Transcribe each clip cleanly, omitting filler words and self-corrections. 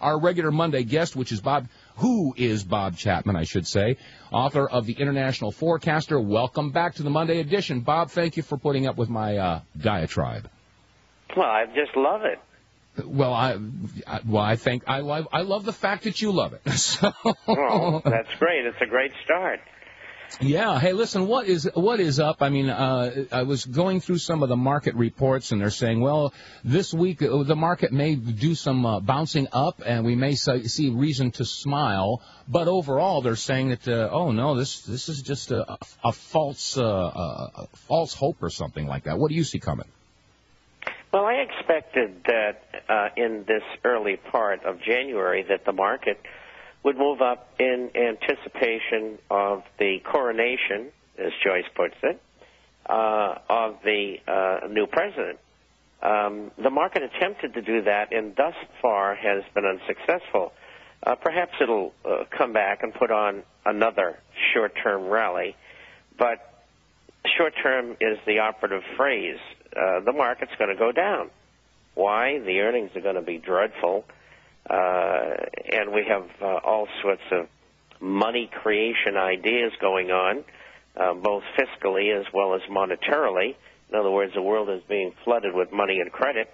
our regular Monday guest, who is Bob Chapman, I should say, author of The International Forecaster. Welcome back to the Monday edition. Bob, thank you for putting up with my diatribe. Well, I just love it. Well, I love the fact that you love it. So. Well, that's great. It's a great start. Yeah. Hey, listen, what is up? I mean, I was going through some of the market reports, and they're saying, well, this week the market may do some bouncing up, and we may see reason to smile. But overall, they're saying that, oh no, this is just a false hope or something like that. What do you see coming? Well, I expected that in this early part of January that the market would move up in anticipation of the coronation, as Joyce puts it, of the new president. The market attempted to do that and thus far has been unsuccessful. Perhaps it'll come back and put on another short-term rally, but short-term is the operative phrase. The market's going to go down. Why? The earnings are going to be dreadful. And we have all sorts of money creation ideas going on, both fiscally as well as monetarily. In other words, the world is being flooded with money and credit.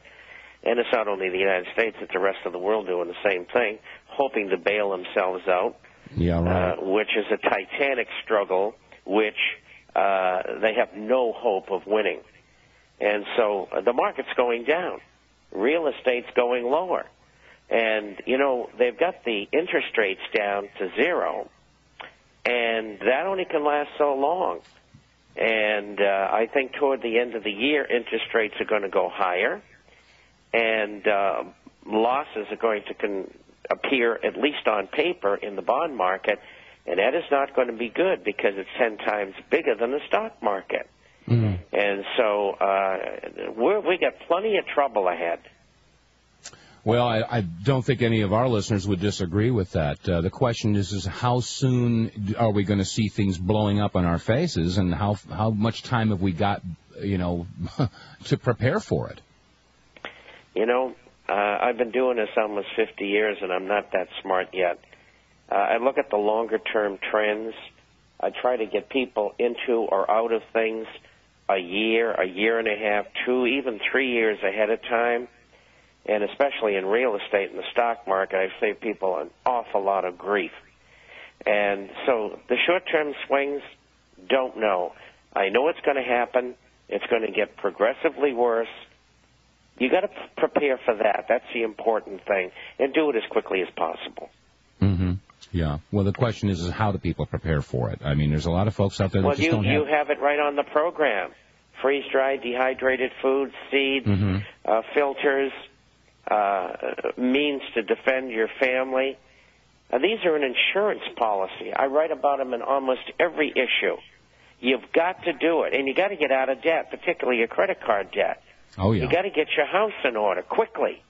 And it's not only the United States, it's the rest of the world doing the same thing, hoping to bail themselves out, which is a titanic struggle, which they have no hope of winning. And so the market's going down. Real estate's going lower. And, you know, they've got the interest rates down to zero, and that only can last so long. And I think toward the end of the year, interest rates are going to go higher, and losses are going to appear, at least on paper, in the bond market, and that is not going to be good because it's 10 times bigger than the stock market. Mm-hmm. And so we got plenty of trouble ahead. Well, I don't think any of our listeners would disagree with that. The question is how soon are we going to see things blowing up on our faces, and how much time have we got, to prepare for it? You know, I've been doing this almost 50 years, and I'm not that smart yet. I look at the longer-term trends. I try to get people into or out of things a year and a half, 2, even 3 years ahead of time. And especially in real estate and the stock market, I've saved people an awful lot of grief. And so the short-term swings, don't know. I know it's going to happen. It's going to get progressively worse. You got to prepare for that. That's the important thing, and do it as quickly as possible. Mm-hmm. Yeah. Well, the question is how do people prepare for it? I mean, there's a lot of folks out there that just don't have... Well, you have it right on the program. Freeze-dried, dehydrated foods, seeds, filters, means to defend your family. These are an insurance policy. I write about them in almost every issue. You've got to do it, and you got to get out of debt, particularly your credit card debt. Oh, yeah. You got to get your house in order quickly.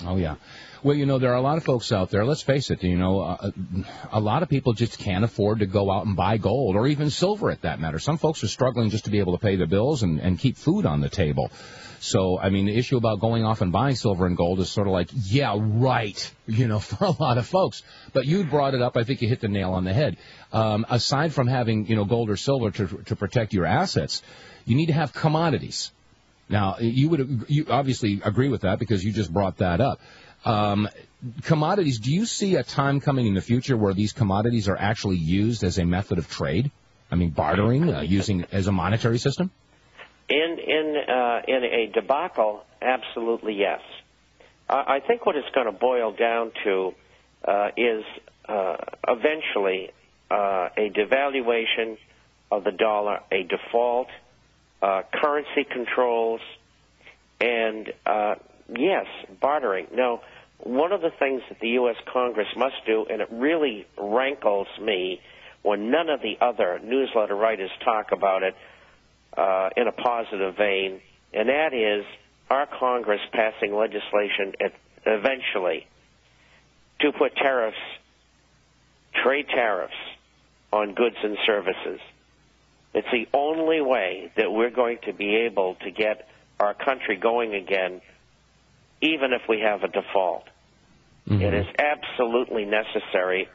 Oh, yeah. Well, there are a lot of folks out there, let's face it, a lot of people just can't afford to go out and buy gold or even silver at that matter. Some folks are struggling just to be able to pay their bills and keep food on the table. So, I mean, the issue about going off and buying silver and gold is sort of like, yeah, right, for a lot of folks. But you brought it up. I think you hit the nail on the head. Aside from having, gold or silver to protect your assets, you need to have commodities. Now, you obviously agree with that because you just brought that up. Commodities, do you see a time coming in the future where these commodities are actually used as a method of trade? I mean, bartering, using as a monetary system? In a debacle, absolutely yes. I think what it's going to boil down to is eventually a devaluation of the dollar, a default, currency controls, and yes, bartering. Now, one of the things that the U.S. Congress must do, and it really rankles me when none of the other newsletter writers talk about it in a positive vein, and that is our Congress passing legislation eventually to put tariffs, trade tariffs, on goods and services. It's the only way that we're going to be able to get our country going again, even if we have a default. Mm-hmm. It is absolutely necessary,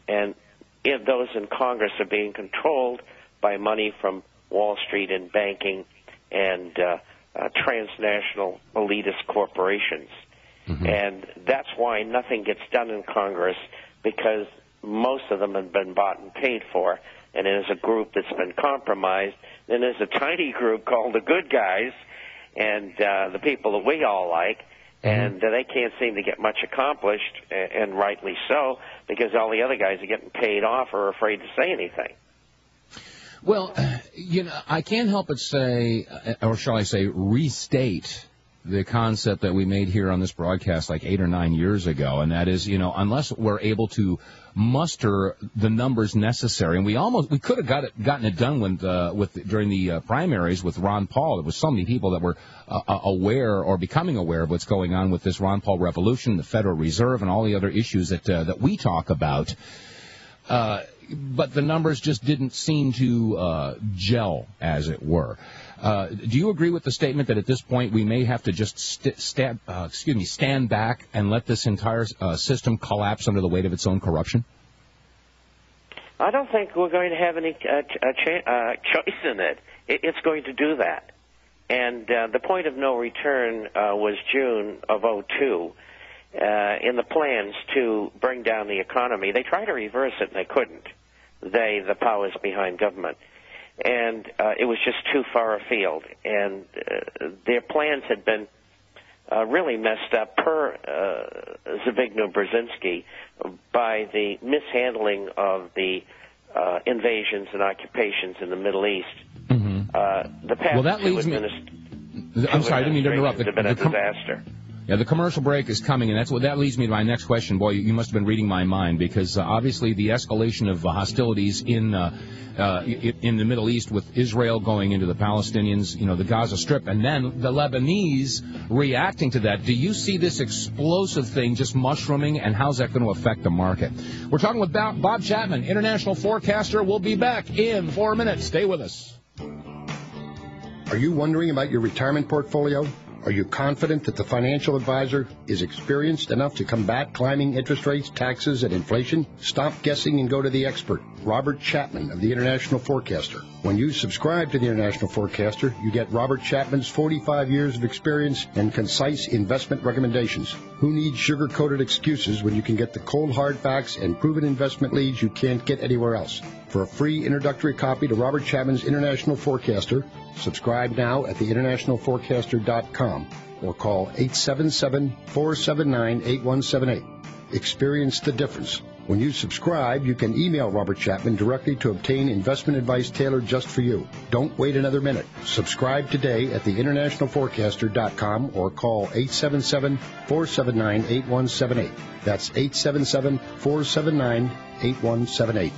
and if those in Congress are being controlled by money from Wall Street and banking and transnational elitist corporations. Mm-hmm. And that's why nothing gets done in Congress, because most of them have been bought and paid for, and there's a group that's been compromised. Then there's a tiny group called the good guys, and the people that we all like, and they can't seem to get much accomplished, and rightly so, because all the other guys are getting paid off or are afraid to say anything. Well, I can't help but say, or shall I say, restate the concept that we made here on this broadcast like 8 or 9 years ago, and that is, unless we're able to muster the numbers necessary, and we could have gotten it done during the primaries with Ron Paul. There was so many people that were aware or becoming aware of what's going on with this Ron Paul revolution, the Federal Reserve, and all the other issues that we talk about. But the numbers just didn't seem to gel, as it were. Do you agree with the statement that at this point we may have to just stand back and let this entire system collapse under the weight of its own corruption? I don't think we're going to have any choice in it. It's going to do that. And the point of no return was June of 2002. In the plans to bring down the economy. They tried to reverse it, and they couldn't. The powers behind government. And it was just too far afield. And their plans had been really messed up, per Zbigniew Brzezinski, by the mishandling of the invasions and occupations in the Middle East. Mm-hmm. The past well, that leads me. I'm sorry, I didn't mean to interrupt. Have been a disaster. Yeah, the commercial break is coming, and that leads me to my next question. Boy, you must have been reading my mind, because obviously the escalation of hostilities in the Middle East, with Israel going into the Palestinians, the Gaza Strip, and then the Lebanese reacting to that. Do you see this explosive thing just mushrooming, and how's that going to affect the market? We're talking with Bob Chapman, international forecaster. We'll be back in 4 minutes. Stay with us. Are you wondering about your retirement portfolio? Are you confident that the financial advisor is experienced enough to combat climbing interest rates, taxes, and inflation? Stop guessing and go to the expert, Robert Chapman of the International Forecaster. When you subscribe to the International Forecaster, you get Robert Chapman's 45 years of experience and concise investment recommendations. Who needs sugar-coated excuses when you can get the cold hard facts and proven investment leads you can't get anywhere else? For a free introductory copy to Robert Chapman's International Forecaster, subscribe now at theInternationalForecaster.com or call 877-479-8178. Experience the difference. When you subscribe, you can email Robert Chapman directly to obtain investment advice tailored just for you. Don't wait another minute. Subscribe today at theInternationalForecaster.com or call 877-479-8178. That's 877-479-8178.